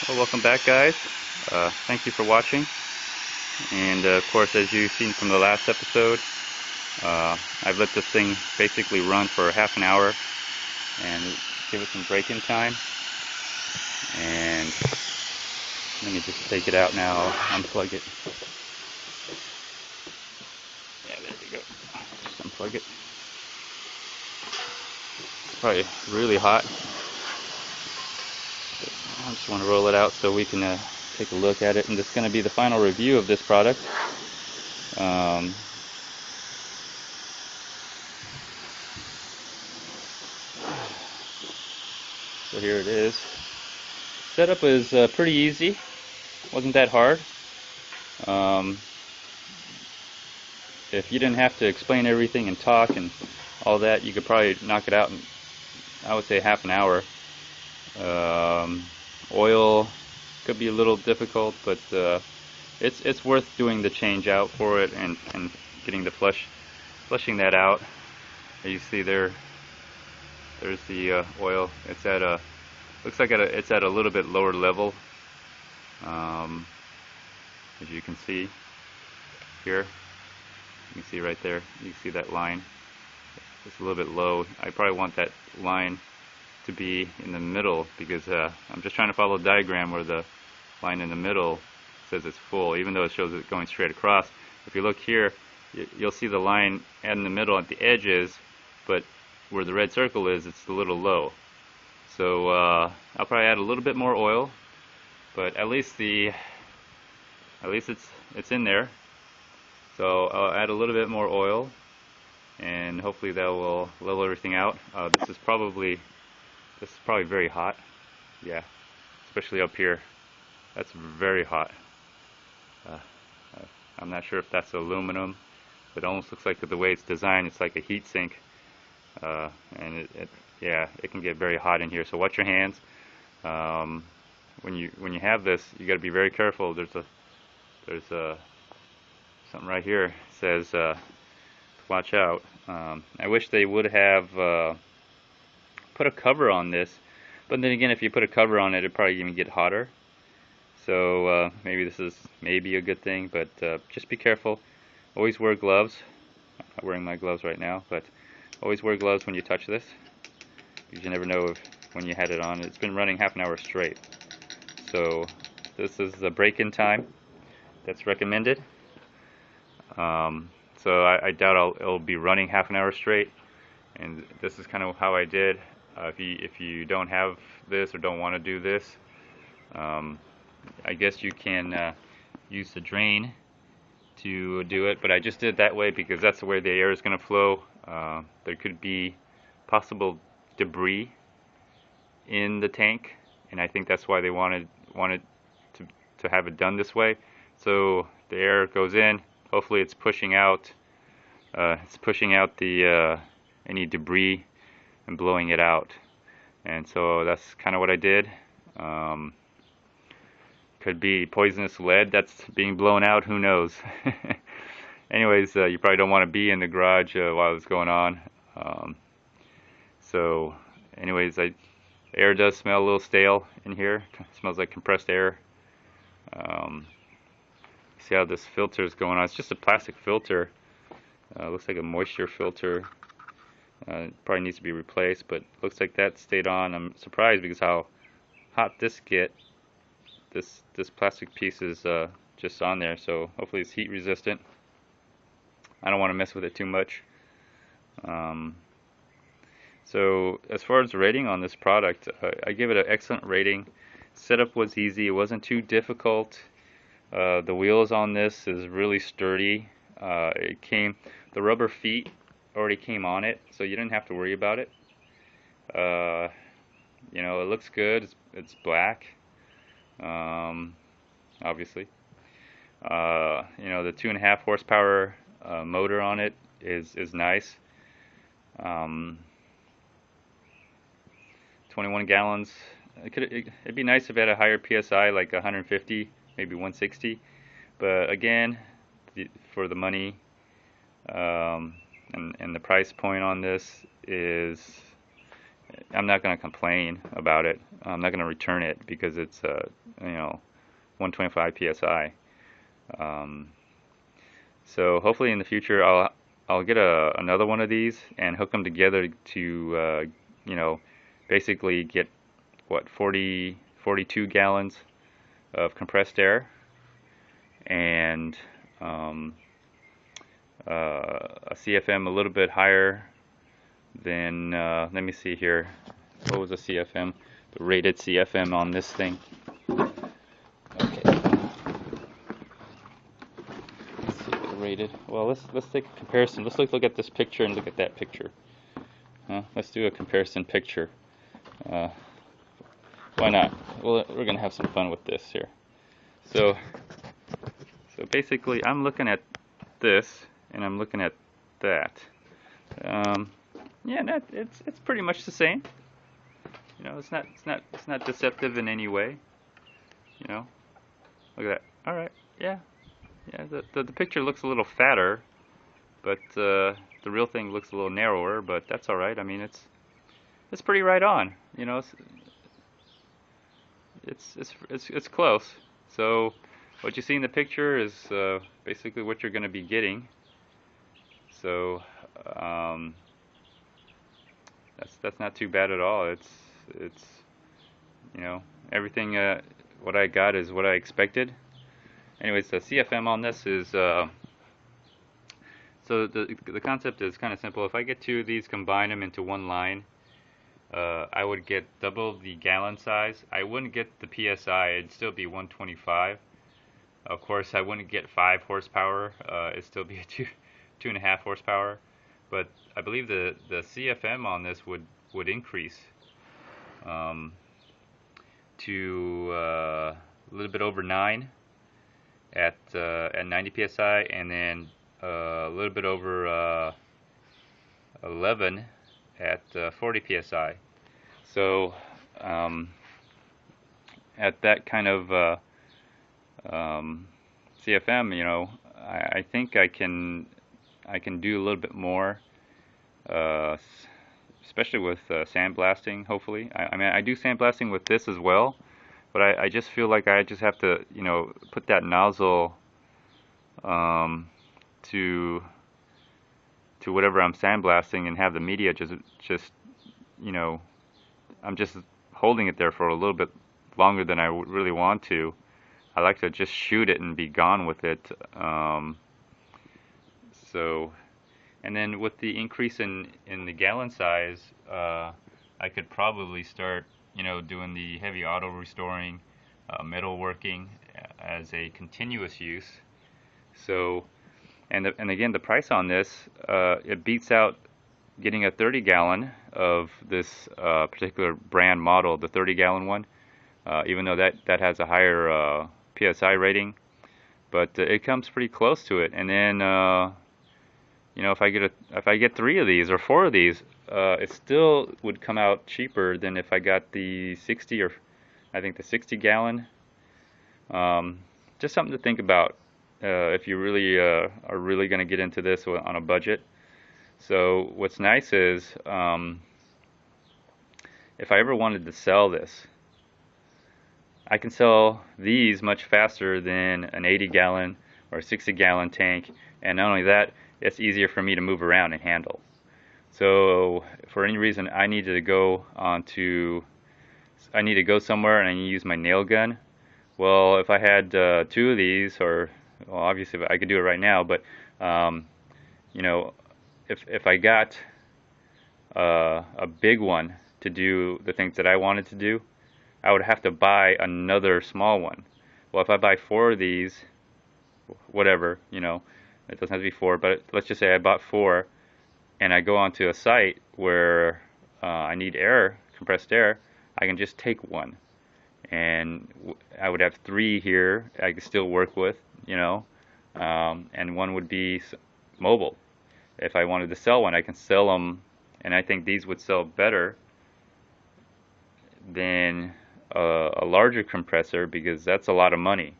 Well, welcome back, guys. Thank you for watching. And of course, as you've seen from the last episode, I've let this thing basically run for half an hour and give it some break-in time. And let me just take it out now, unplug it. Yeah, there we go. Just unplug it. It's probably really hot. I just want to roll it out so we can take a look at it. And this is going to be the final review of this product. So here it is. Setup is pretty easy. Wasn't that hard. If you didn't have to explain everything and talk and all that, you could probably knock it out in, I would say, half an hour. Oil could be a little difficult, but it's worth doing the change out for it and getting the flushing that out. As you see there's the oil. It's at a looks like it's at a little bit lower level, as you can see here. You can see right there. You can see that line. It's a little bit low. I probably want that line to be in the middle because I'm just trying to follow a diagram where the line in the middle says it's full, even though it shows it going straight across. If you look here, you'll see the line in the middle at the edges, but where the red circle is, it's a little low. So I'll probably add a little bit more oil, but at least it's in there. So I'll add a little bit more oil, and hopefully that will level everything out. This is probably very hot. Yeah, especially up here. That's very hot. I'm not sure if that's aluminum. It almost looks like the way it's designed, it's like a heat sink. And yeah, it can get very hot in here. So watch your hands. When you have this, you got to be very careful. There's something right here. It says watch out. I wish they would have put a cover on this, but then again, if you put a cover on it, it'd probably even get hotter. So maybe this is a good thing, but just be careful. Always wear gloves. I'm not wearing my gloves right now, but always wear gloves when you touch this, because you never know when you had it on. It's been running half an hour straight. So this is the break-in time that's recommended. So I doubt it'll be running half an hour straight, and this is kind of how I did. If you don't have this or don't want to do this, I guess you can use the drain to do it, but I just did it that way because that's the way the air is going to flow. There could be possible debris in the tank, and I think that's why they wanted to have it done this way. So the air goes in. Hopefully, it's pushing out. The any debris and blowing it out. And so that's kind of what I did. Could be poisonous lead that's being blown out. Who knows? Anyways, you probably don't want to be in the garage while it's going on. So, anyways, air does smell a little stale in here. It smells like compressed air. See how this filter is going on. It's just a plastic filter. Looks like a moisture filter. It probably needs to be replaced, but looks like that stayed on. I'm surprised because how hot this plastic piece is just on there. So hopefully it's heat resistant. I don't want to mess with it too much. So as far as the rating on this product, I give it an excellent rating. Setup was easy. It wasn't too difficult. The wheels on this is really sturdy. The rubber feet already came on it, so you didn't have to worry about it. You know, it looks good. It's black, obviously. You know, the 2.5 horsepower motor on it is nice. 21 gallons. It'd be nice if it had a higher PSI, like 150, maybe 160. But again, for the money and the price point on this is, I'm not going to complain about it. I'm not going to return it because it's 125 psi. So hopefully in the future I'll get another one of these and hook them together to basically get what 42 gallons of compressed air and a CFM a little bit higher than let me see here, what was the CFM, the rated CFM on this thing. Okay, let's see the rated. Well, let's take a comparison. Let's look at this picture and look at that picture. Let's do a comparison picture. Why not? Well, we're gonna have some fun with this here. So basically, I'm looking at this and I'm looking at that. Yeah, it's pretty much the same. It's not deceptive in any way. Look at that. All right, yeah. The picture looks a little fatter, but the real thing looks a little narrower. But that's all right. I mean, it's pretty right on. It's close. So what you see in the picture is basically what you're going to be getting. So that's not too bad at all. It's everything what I got is what I expected. Anyways, the CFM on this is so the concept is kind of simple. If I get two of these, combine them into one line, I would get double the gallon size. I wouldn't get the PSI, it'd still be 125. Of course, I wouldn't get 5 horsepower, it'd still be 2.5 horsepower. But I believe the CFM on this would increase to a little bit over 9 at 90 psi, and then a little bit over 11 at 40 psi. So at that kind of CFM, I think I can do a little bit more, especially with sandblasting. Hopefully, I mean, I do sandblasting with this as well, but I just feel like I just have to put that nozzle to whatever I'm sandblasting and have the media just I'm just holding it there for a little bit longer than I really want to. I like to just shoot it and be gone with it. And then with the increase in the gallon size, I could probably start doing the heavy auto restoring, metalworking as a continuous use. So and again, the price on this, it beats out getting a 30 gallon of this particular brand model, the 30 gallon one, even though that has a higher PSI rating, but it comes pretty close to it. And then if I get 3 of these or 4 of these, it still would come out cheaper than if I got the 60 or I think the 60 gallon. Just something to think about if you really are really going to get into this on a budget. So what's nice is if I ever wanted to sell this, I can sell these much faster than an 80 gallon or 60 gallon tank, and not only that, it's easier for me to move around and handle. So for any reason I need to go somewhere and I need to use my nail gun. Well, if I had 2 of these, or well, obviously I could do it right now, but if I got a big one to do the things that I wanted to do, I would have to buy another small one. Well, if I buy 4 of these, whatever, it doesn't have to be 4, but let's just say I bought 4, and I go onto a site where I need air, compressed air, I can just take one, and I would have 3 here I could still work with, and one would be mobile. If I wanted to sell one, I can sell them, and I think these would sell better than a larger compressor, because that's a lot of money,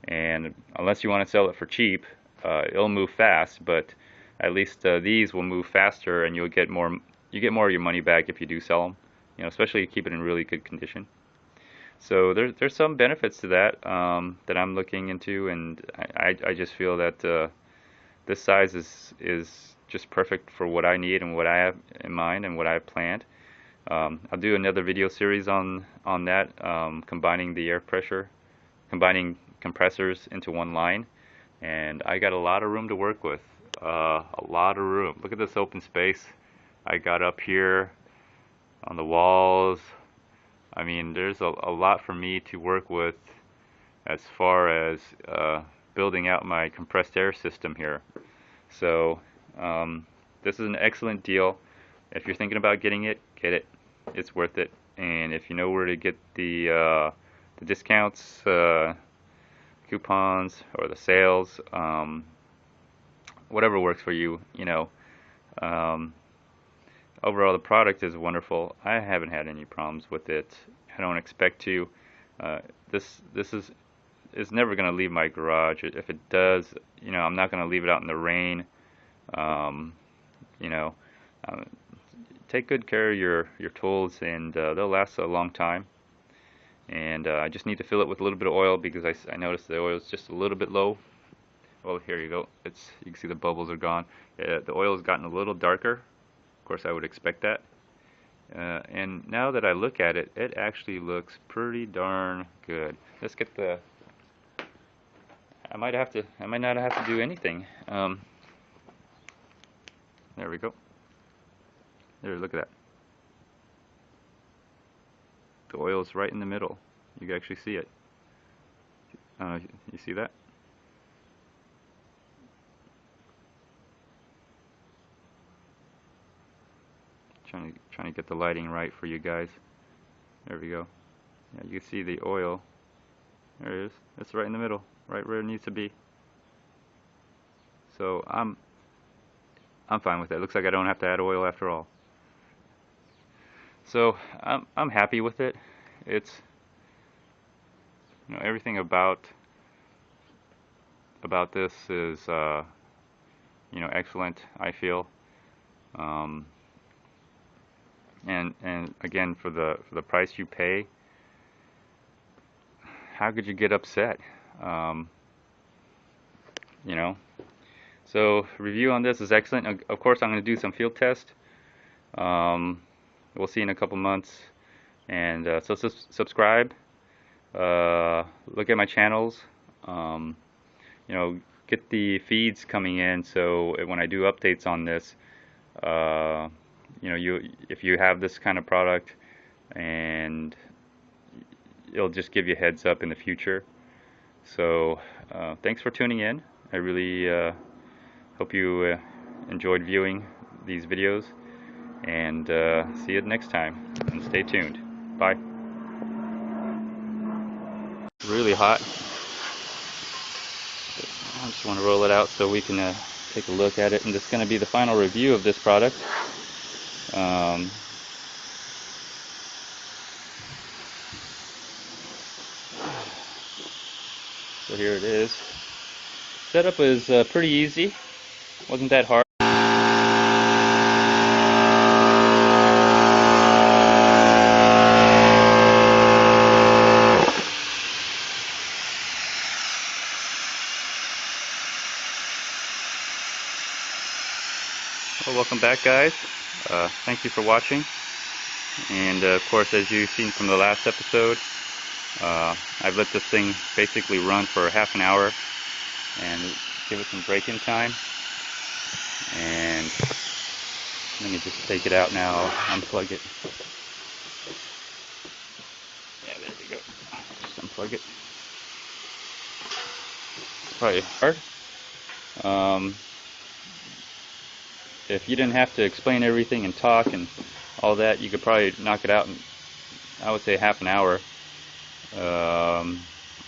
and unless you want to sell it for cheap, it'll move fast, but at least these will move faster, and you get more of your money back if you do sell them, especially if you keep it in really good condition. So there's some benefits to that that I'm looking into, and I just feel that this size is just perfect for what I need and what I have in mind and what I have planned. I'll do another video series on that, combining the air pressure, combining compressors into one line, and I got a lot of room to work with. A lot of room. Look at this open space I got up here on the walls. I mean, there's a lot for me to work with as far as building out my compressed air system here. So this is an excellent deal. If you're thinking about getting it, get it. It's worth it. And if you know where to get the discounts, coupons, or the sales, whatever works for you, you know. Overall, the product is wonderful. I haven't had any problems with it. I don't expect to. This is never going to leave my garage. If it does, you know, I'm not going to leave it out in the rain. You know, take good care of your tools, and they'll last a long time. And I just need to fill it with a little bit of oil because I noticed the oil is just a little bit low. Well, here you go. You can see the bubbles are gone. The oil has gotten a little darker. Of course, I would expect that. And now that I look at it, it actually looks pretty darn good. Let's get the. I might not have to do anything. There we go. There, look at that. The oil is right in the middle. You can actually see it. You see that? Trying to get the lighting right for you guys. There we go. Yeah, you can see the oil. There it is. It's right in the middle, right where it needs to be. So I'm fine with it. Looks like I don't have to add oil after all. So I'm happy with it. It's, you know, everything about this is you know, excellent, I feel. And again, for the price you pay, how could you get upset? You know. So review on this is excellent. Of course, I'm going to do some field test. We'll see in a couple months. And so subscribe. Look at my channels. You know, get the feeds coming in. So when I do updates on this, you know, if you have this kind of product, and it'll just give you a heads up in the future. So thanks for tuning in. I really hope you enjoyed viewing these videos, and see you next time, and stay tuned. Bye. Really hot. I just want to roll it out so we can take a look at it, and this is going to be the final review of this product. So here it is. Setup is pretty easy. Wasn't that hard. Well, welcome back, guys. Thank you for watching. And of course, as you've seen from the last episode, I've let this thing basically run for half an hour and give it some break-in time. And let me just take it out now, unplug it. Yeah, there we go. Just unplug it. It's probably hard. If you didn't have to explain everything and talk and all that, you could probably knock it out in, I would say, half an hour.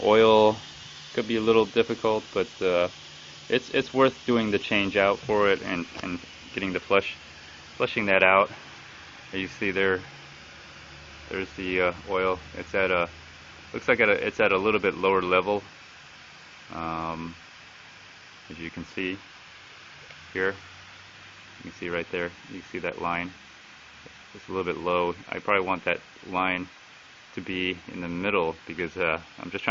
Oil could be a little difficult, but it's worth doing the change out for it and getting the flushing that out. As you see there's the oil. It's at a, looks like it's at a little bit lower level, as you can see here. You can see right there, you can see that line. It's a little bit low. I probably want that line to be in the middle because I'm just trying